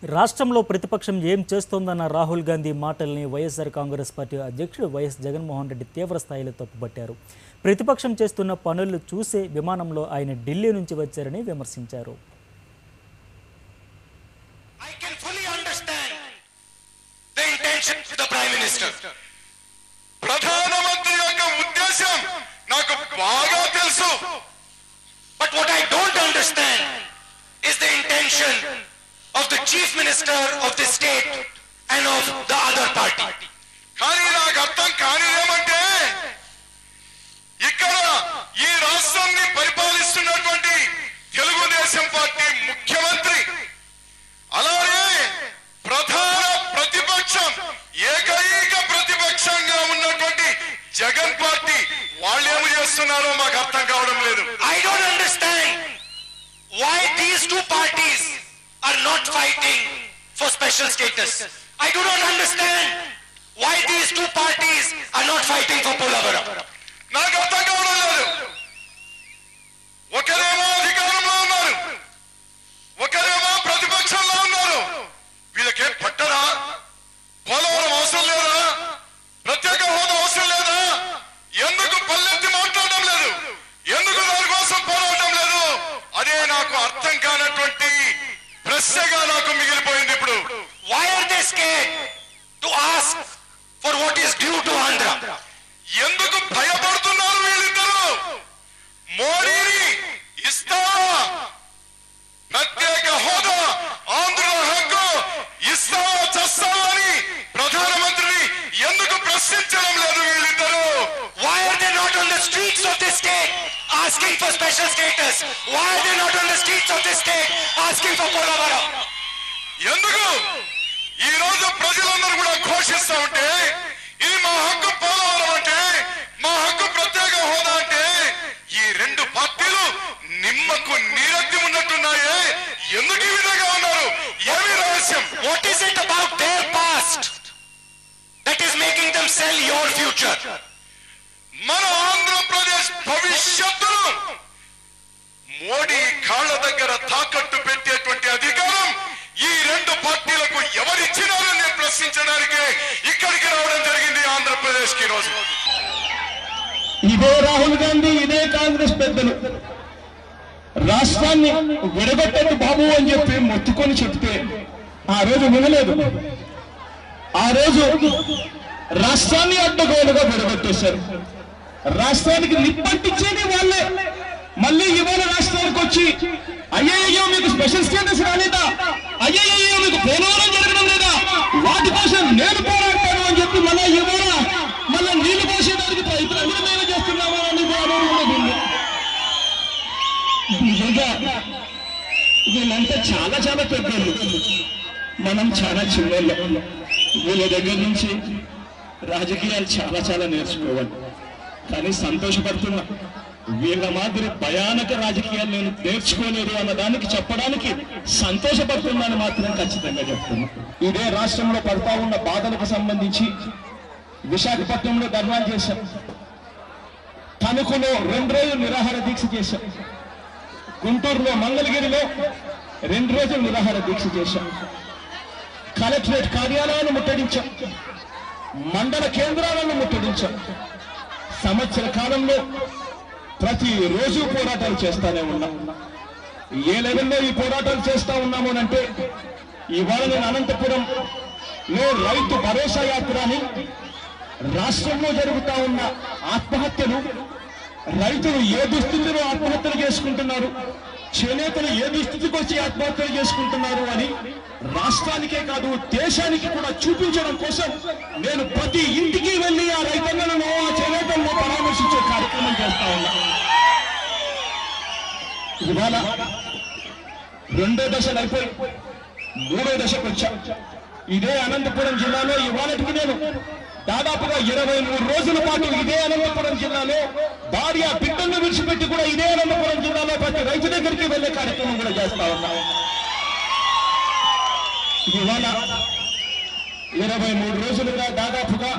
రాష్ట్రంలో ప్రతిపక్షం ఏం చేస్తోందన్న రాహుల్ గాంధీ మాటల్ని వైఎస్ఆర్ కాంగ్రెస్ పార్టీ అధ్యక్షుడు వైఎస్ జగన్మోహన్ రెడ్డి తీవ్ర స్థాయిలో తప్పుపట్టారు. ప్రతిపక్షం చేస్తున్న పనులు చూసే విమానంలో ఆయన ఢిల్లీ నుంచి వచ్చారని విమర్శించారు. ప్రధానమంత్రి యొక్క ఉద్దేశం నాకు బాగా తెలుసు. But what I don't understand is the intention of the chief minister of the state and of the other party. కానీ నాకు అర్థం కాని ఏమంటే ఇక్కడ ఈ రాష్ట్రాన్ని పరిపాలిస్తున్నటువంటి తెలుగుదేశం పార్టీ ముఖ్యమంత్రి అలాగే ప్రధాన ప్రతిపక్షం ఏకైక ప్రతిపక్షంగా ఉన్నటువంటి జగన్ పార్టీ వాళ్ళు ఏమి చేస్తున్నారో మాకు అర్థం కావడం లేదు. I don't understand why these two parties are not fighting for special status. I do not understand why these two parties are not fighting for Polavaram. నాకు అర్థం కావడం లేదు. ఒకరేమో అధికారంలో ఉన్నారు, ఒకరేమో ప్రతిపక్షంలో ఉన్నారు. వీళ్ళకే పట్టరా? పోలవరం అవసరం లేదా? ప్రత్యేక హోదా అవసరం లేదా? ఎందుకు పల్లెత్తి మాట్లాడడం లేదు? ఎందుకు దాని కోసం పోరాటం లేదు? అదే నాకు అర్థం కానటువంటి ప్రశ్నగా నాకు మిగిలిపోయింది. ఇప్పుడు why are they scared to ask for what is due to Andhra? ఎందుకు భయపడుతున్నారు వీళ్ళిద్దరూ? మోడీని ఇస్తావా ప్రత్యేక హోదా, ఆంధ్ర హక్కు ఇస్తావా చస్తావా అని ప్రధానమంత్రిని ఎందుకు ప్రశ్నించడం లేదు వీళ్ళిద్దరూ? Why are they not on the streets of this state asking for special status? Why are they not on the streets of this state asking for Polavaram? ఎందుకు ఈ రోజు ప్రజలందరూ కూడా ఘోషిస్తా ఉంటే ఇది మా హక్కు పోలవరం అంటే, మా హక్కు ప్రత్యేక హోదా అంటే ఈ రెండు పార్టీలు నిమ్మకు నీరెత్తి ఉన్నట్టున్నాయే. ఎందుకు ఈ విధంగా ఉన్నారు? ఏమి రహస్యం? What is it about their past that is making them sell your future? మన ఆంధ్రప్రదేశ్ భవిష్యత్తును మోడీ కాళ్ళ దగ్గర తాకట్టు పెట్టేటువంటి అధికారం ఈ రెండు పార్టీలకు ఎవరిచ్చినారని నేను ప్రశ్నించడానికి ఇక్కడికి రావడం జరిగింది ఆంధ్రప్రదేశ్ కి. రోజు ఇదే రాహుల్ గాంధీ, ఇదే కాంగ్రెస్ పెద్దలు రాష్ట్రాన్ని విడగొట్టండి బాబు అని చెప్పి మొత్తుకొని చెప్తే ఆ రోజు వినలేదు. ఆ రోజు రాష్ట్రాన్ని అడ్డగోలుగా విడగొట్టేశారు. రాష్ట్రానికి నిప్పంటించేది వాళ్ళే. మళ్ళీ ఇవాళ రాష్ట్రానికి వచ్చి అయ్యయ్యో మీకు స్పెషల్ స్టేటస్ రాలేదా, అయ్యయ్యో మీకు పోలవరం జరగడం లేదా, వాటి కోసం నేను పోరాడతాను అని చెప్పి మళ్ళీ ఇవాళ మళ్ళీ నీళ్లు పోసేదానికి ప్రయత్నం మేము చేస్తున్నామా అని నిజంగా వీళ్ళంతా చాలా చాలా పెద్దలు, మనం చాలా చిన్నోళ్ళం. వీళ్ళ దగ్గర నుంచి రాజకీయాలు చాలా చాలా నేర్చుకోవాలి. కానీ సంతోషపడుతున్నా, వీళ్ళ మాదిరి భయానక రాజకీయాలు నేను నేర్చుకోలేదు అన్నదానికి చెప్పడానికి సంతోషపడుతున్నాను మాత్రం ఖచ్చితంగా చెప్తున్నా. ఇదే రాష్ట్రంలో పడతా ఉన్న బాధలకు సంబంధించి విశాఖపట్నంలో ధర్నాలు చేశాం, తణుకులో 2 రోజులు నిరాహార దీక్ష చేశాం, గుంటూరులో మంగళగిరిలో 2 రోజులు నిరాహార దీక్ష చేశాం, కలెక్టరేట్ కార్యాలయాలను ముట్టడించాం, మండల కేంద్రాలను ముట్టడించాం. సంవత్సర కాలంలో ప్రతిరోజు పోరాటాలు చేస్తానే ఉన్నాం. ఏ లెవెల్లో ఈ పోరాటాలు చేస్తా ఉన్నాము అంటే ఇవాళ నేను అనంతపురంలో రైతు భరోసా యాత్ర అని రాష్ట్రంలో జరుగుతా ఉన్న ఆత్మహత్యలు, రైతులు ఏ దుస్థితిలో ఆత్మహత్యలు చేసుకుంటున్నారు, చేనేతలు ఏ దుస్థితికి వచ్చి ఆత్మహత్యలు చేసుకుంటున్నారు అని రాష్ట్రానికే కాదు దేశానికి కూడా చూపించడం కోసం నేను ప్రతి ఇంటికి వెళ్ళి ఆ రైతన్నలను, ఆ చేనేతలను పరామర్శించే కార్యక్రమం చేస్తా ఉన్నా. ఇవాళ 2వ దశలు అయిపోయి 3వ దశకు వచ్చా. ఇదే అనంతపురం జిల్లాలో ఇవాళకి నేను దాదాపుగా 23 రోజుల పాటు ఇదే అనంతపురం జిల్లాలో భార్య బిడ్డలను విడిచిపెట్టి కూడా ఇదే అనంతపురం జిల్లాలో ప్రతి రైతు దగ్గరికి వెళ్లే కార్యక్రమం కూడా చేస్తా ఉన్నా. ఇవాళ 23 రోజులుగా దాదాపుగా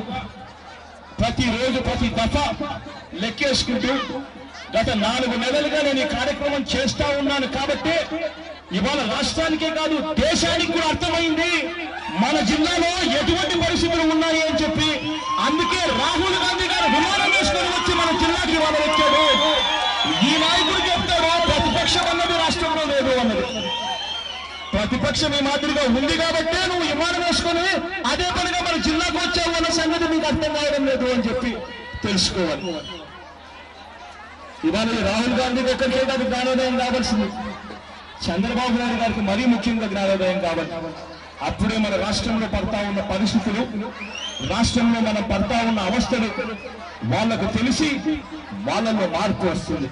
ప్రతిరోజు ప్రతి దఫా లెక్కేసుకుంటూ గత 4 నెలలుగా నేను ఈ కార్యక్రమం చేస్తా ఉన్నాను. కాబట్టి ఇవాళ రాష్ట్రానికే కాదు దేశానికి కూడా అర్థం మన జిల్లాలో ఎటువంటి పరిస్థితులు ఉన్నాయి అని చెప్పి అందుకే రాహుల్ గాంధీ గారు విమానం వేసుకొని వచ్చి మన జిల్లాకి వాళ్ళు వచ్చాడు. ఈ నాయకుడు చెప్తాడు ప్రతిపక్షం అన్నది రాష్ట్రంలో లేదు అన్నది. ప్రతిపక్షం ఈ మాదిరిగా ఉంది కాబట్టే నువ్వు విమానం వేసుకొని అదే పనిగా మన జిల్లాకు వచ్చావు అన్న సంగతి మీకు అర్థం కావడం లేదు అని చెప్పి తెలుసుకోవాలి. ఇవాళ రాహుల్ గాంధీకి ఒక్కరికే కాదు జ్ఞానోదయం కావాల్సింది, చంద్రబాబు నాయుడు గారికి మరీ ముఖ్యంగా జ్ఞానోదయం కావాలి. అప్పుడే మన రాష్ట్రంలో పడతా ఉన్న పరిస్థితులు, రాష్ట్రంలో మనం పడతా ఉన్న అవస్థలు వాళ్ళకు తెలిసి వాళ్ళలో మార్పు వస్తుంది.